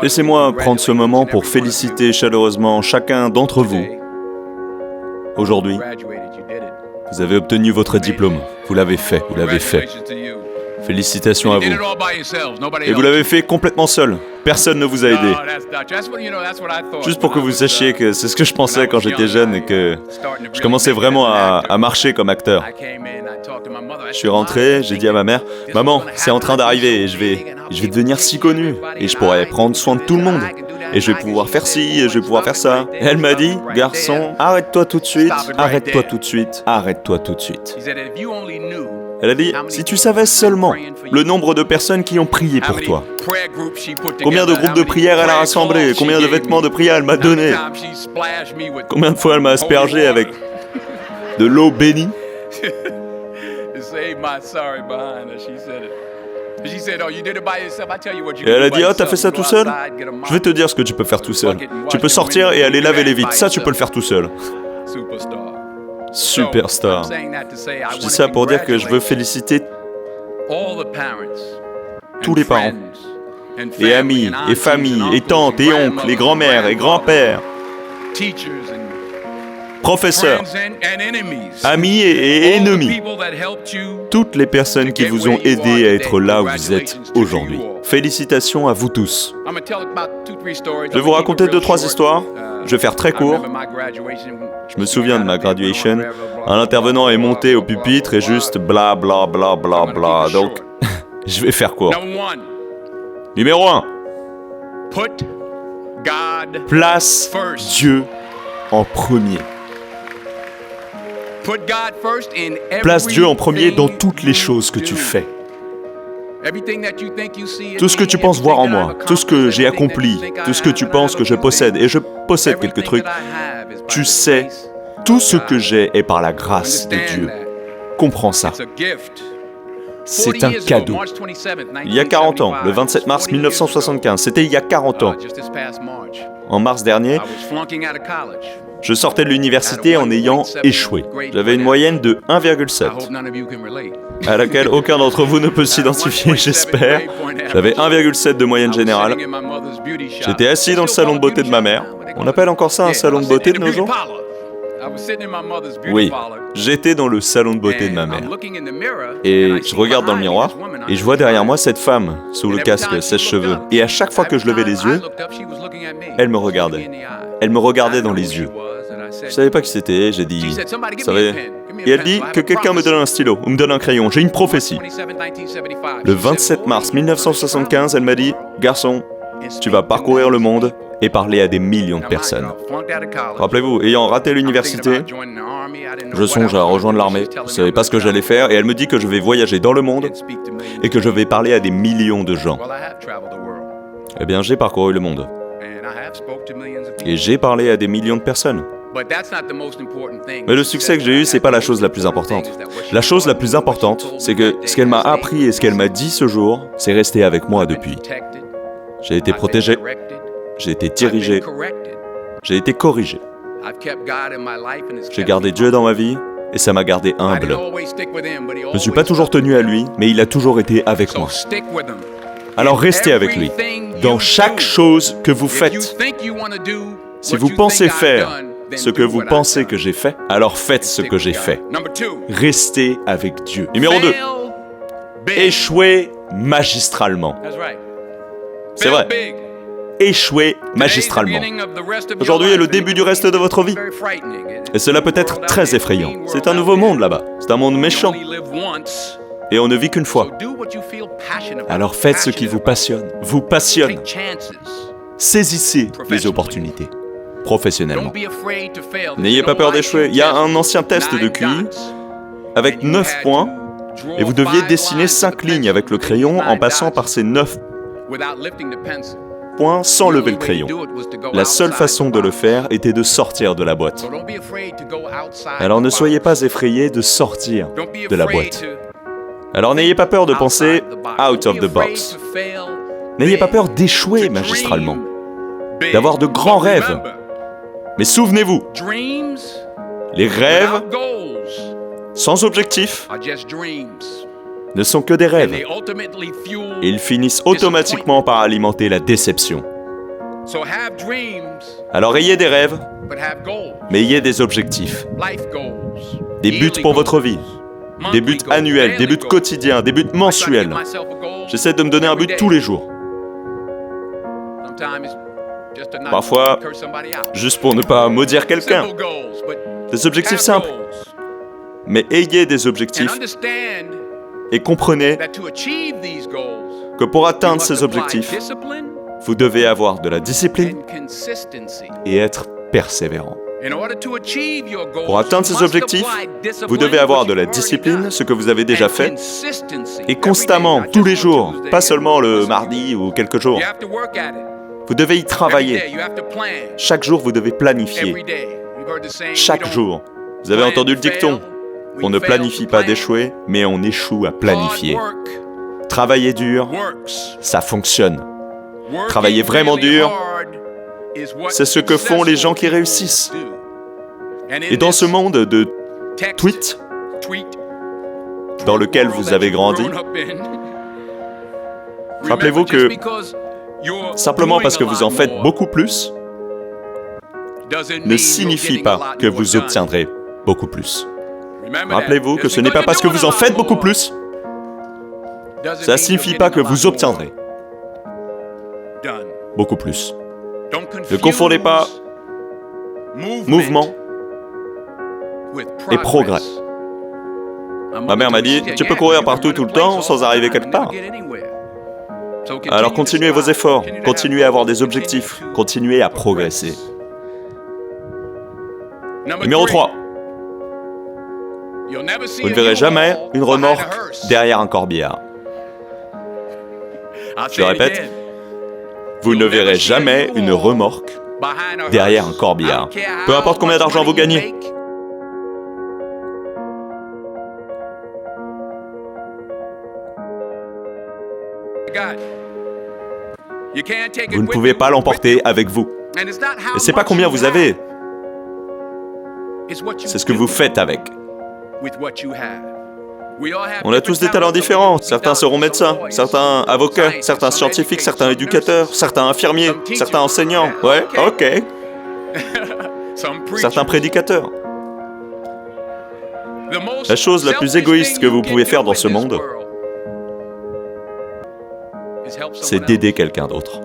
Laissez-moi prendre ce moment pour féliciter chaleureusement chacun d'entre vous. Aujourd'hui, vous avez obtenu votre diplôme. Vous l'avez fait, vous l'avez fait. Félicitations à vous. Et vous l'avez fait complètement seul. Personne ne vous a aidé. Juste pour que vous sachiez que c'est ce que je pensais quand j'étais jeune et que je commençais vraiment à marcher comme acteur. Je suis rentré, j'ai dit à ma mère, « Maman, c'est en train d'arriver et je vais devenir si connu et je pourrai prendre soin de tout le monde. Et je vais pouvoir faire ci, et je vais pouvoir faire ça. » Et elle m'a dit, « Garçon, arrête-toi tout de suite, arrête-toi tout de suite, arrête-toi tout de suite. » Elle a dit, « Si tu savais seulement le nombre de personnes qui ont prié pour toi, combien de groupes de prière elle a rassemblé, combien de vêtements de prière elle m'a donné, combien de fois elle m'a aspergé avec de l'eau bénie. » Et elle a dit, « Oh, t'as fait ça tout seul ? Je vais te dire ce que tu peux faire tout seul. Tu peux sortir et aller laver les vitres. Ça, tu peux le faire tout seul. » Superstar. Je dis ça pour dire que je veux féliciter tous les parents, et amis, et familles, et tantes, et oncles, et grands-mères, et grands-pères, professeurs, amis et ennemis, toutes les personnes qui vous ont aidé à être là où vous êtes aujourd'hui. Félicitations à vous tous. Je vais vous raconter 2-3 histoires. Je vais faire très court. Je me souviens de ma graduation. Un intervenant est monté au pupitre et juste bla bla bla bla bla. Donc, je vais faire court. Numéro 1. Place Dieu en premier. Place Dieu en premier dans toutes les choses que tu fais. Tout ce que tu penses voir en moi, tout ce que j'ai accompli, tout ce que tu penses que je possède, et je possède quelques trucs, tu sais, tout ce que j'ai est par la grâce de Dieu. Comprends ça. C'est un cadeau. Il y a 40 ans, le 27 mars 1975, c'était il y a 40 ans. En mars dernier, je sortais de l'université en ayant échoué. J'avais une moyenne de 1,7, à laquelle aucun d'entre vous ne peut s'identifier, j'espère. J'avais 1,7 de moyenne générale. J'étais assis dans le salon de beauté de ma mère. On appelle encore ça un salon de beauté de nos jours ? Oui, j'étais dans le salon de beauté de ma mère. Et je regarde dans le miroir, et je vois derrière moi cette femme, sous le casque, sèche-cheveux. Et à chaque fois que je levais les yeux, elle me regardait. Elle me regardait dans les yeux. Je savais pas qui c'était, j'ai dit, vous savez... Et elle dit que quelqu'un me donne un stylo, ou me donne un crayon, j'ai une prophétie. Le 27 mars 1975, elle m'a dit, « Garçon, tu vas parcourir le monde et parler à des millions de personnes. » Rappelez-vous, ayant raté l'université, je songe à rejoindre l'armée, je ne savais pas ce que j'allais faire, et elle me dit que je vais voyager dans le monde et que je vais parler à des millions de gens. Eh bien, j'ai parcouru le monde. Et j'ai parlé à des millions de personnes. Mais le succès que j'ai eu, c'est pas la chose la plus importante. La chose la plus importante, c'est que ce qu'elle m'a appris et ce qu'elle m'a dit ce jour, c'est resté avec moi depuis. J'ai été protégé, j'ai été dirigé, j'ai été corrigé. J'ai gardé Dieu dans ma vie et ça m'a gardé humble. Je ne suis pas toujours tenu à lui, mais il a toujours été avec moi. Alors restez avec lui, dans chaque chose que vous faites. Si vous pensez faire ce que vous pensez que j'ai fait, alors faites ce que j'ai fait. Restez avec Dieu. Numéro 2. Échouez magistralement. C'est vrai. Échouez magistralement. Aujourd'hui est le début du reste de votre vie. Et cela peut être très effrayant. C'est un nouveau monde là-bas. C'est un monde méchant. Et on ne vit qu'une fois. Alors faites ce qui vous passionne. Vous passionne. Saisissez les opportunités. Professionnellement. N'ayez pas peur d'échouer. Il y a un ancien test de QI avec 9 points et vous deviez dessiner 5 lignes avec le crayon en passant par ces 9 points sans lever le crayon. La seule façon de le faire était de sortir de la boîte. Alors ne soyez pas effrayés de sortir de la boîte. Alors n'ayez pas peur de penser out of the box. N'ayez pas peur d'échouer magistralement, d'avoir de grands rêves. Mais souvenez-vous, les rêves sans objectif ne sont que des rêves. Et ils finissent automatiquement par alimenter la déception. Alors ayez des rêves, mais ayez des objectifs. Des buts pour votre vie. Des buts annuels, des buts quotidiens, des buts mensuels. J'essaie de me donner un but tous les jours. Parfois, juste pour ne pas maudire quelqu'un. Des objectifs simples. Mais ayez des objectifs et comprenez que pour atteindre ces objectifs, vous devez avoir de la discipline et être persévérant. Pour atteindre ces objectifs, vous devez avoir de la discipline, ce que vous avez déjà fait, et constamment, tous les jours, pas seulement le mardi ou quelques jours. Vous devez y travailler. Chaque jour, vous devez planifier. Chaque jour. Vous avez entendu le dicton. On ne planifie pas d'échouer, mais on échoue à planifier. Travailler dur, ça fonctionne. Travailler vraiment dur, c'est ce que font les gens qui réussissent. Et dans ce monde de tweets, dans lequel vous avez grandi, rappelez-vous que simplement parce que vous en faites beaucoup plus, ne signifie pas que vous obtiendrez beaucoup plus. Rappelez-vous que ce n'est pas parce que vous en faites beaucoup plus, ça ne signifie pas que vous obtiendrez beaucoup plus. Ne confondez pas mouvement et progrès. Ma mère m'a dit, tu peux courir partout tout le temps sans arriver quelque part. Alors continuez vos efforts, continuez à avoir des objectifs, continuez à progresser. Numéro 3. Vous ne verrez jamais une remorque derrière un corbillard. Je répète, vous ne verrez jamais une remorque derrière un corbillard. Peu importe combien d'argent vous gagnez. Vous ne pouvez pas l'emporter avec vous. Et c'est pas combien vous avez. C'est ce que vous faites avec. On a tous des talents différents. Certains seront médecins, certains avocats, certains scientifiques, certains éducateurs, certains infirmiers, certains enseignants. Ouais, ok. Certains prédicateurs. La chose la plus égoïste que vous pouvez faire dans ce monde, c'est d'aider quelqu'un d'autre.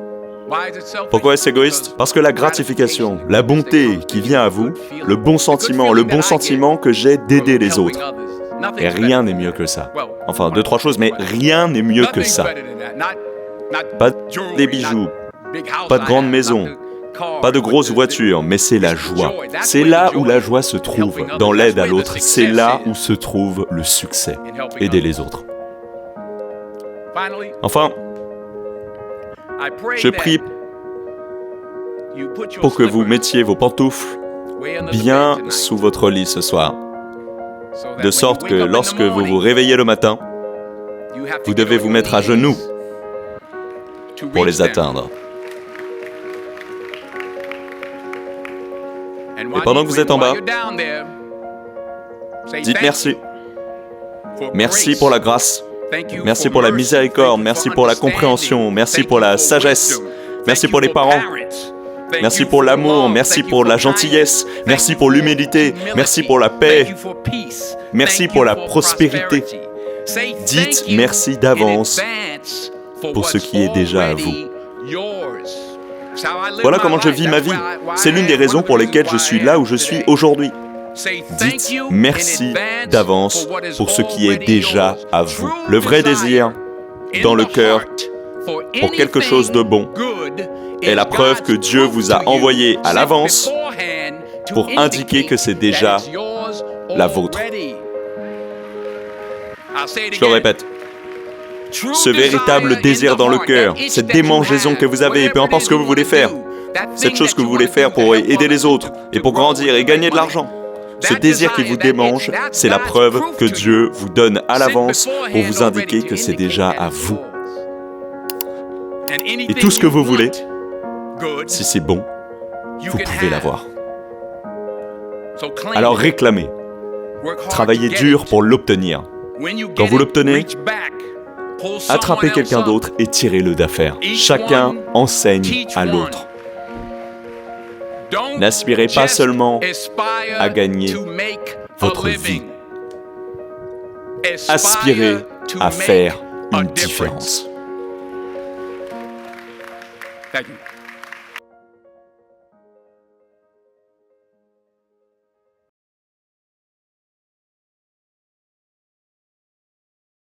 Pourquoi est-ce égoïste? Parce que la gratification, la bonté qui vient à vous, le bon sentiment que j'ai d'aider les autres, et rien n'est mieux que ça. Enfin, 2-3 choses, mais rien n'est mieux que ça. Pas des bijoux, pas de grandes maisons, pas de grosses voitures, mais c'est la joie. C'est là où la joie se trouve, dans l'aide à l'autre. C'est là où se trouve le succès, aider les autres. Enfin, je prie pour que vous mettiez vos pantoufles bien sous votre lit ce soir, de sorte que lorsque vous vous réveillez le matin, vous devez vous mettre à genoux pour les atteindre. Et pendant que vous êtes en bas, dites merci. Merci pour la grâce. Merci pour la miséricorde, merci pour la compréhension, merci pour la sagesse, merci pour les parents, merci pour l'amour, merci pour la gentillesse, merci pour l'humilité, merci pour la paix, merci pour la prospérité. Dites merci d'avance pour ce qui est déjà à vous. Voilà comment je vis ma vie. C'est l'une des raisons pour lesquelles je suis là où je suis aujourd'hui. Dites merci d'avance pour ce qui est déjà à vous. Le vrai désir dans le cœur pour quelque chose de bon est la preuve que Dieu vous a envoyé à l'avance pour indiquer que c'est déjà la vôtre. Je le répète. Ce véritable désir dans le cœur, cette démangeaison que vous avez, peu importe ce que vous voulez faire, cette chose que vous voulez faire pour aider les autres et pour grandir et gagner de l'argent, ce désir qui vous démange, c'est la preuve que Dieu vous donne à l'avance pour vous indiquer que c'est déjà à vous. Et tout ce que vous voulez, si c'est bon, vous pouvez l'avoir. Alors réclamez, travaillez dur pour l'obtenir. Quand vous l'obtenez, attrapez quelqu'un d'autre et tirez-le d'affaire. Chacun enseigne à l'autre. N'aspirez pas seulement à gagner votre vie. Aspirez à faire une différence. Thank you.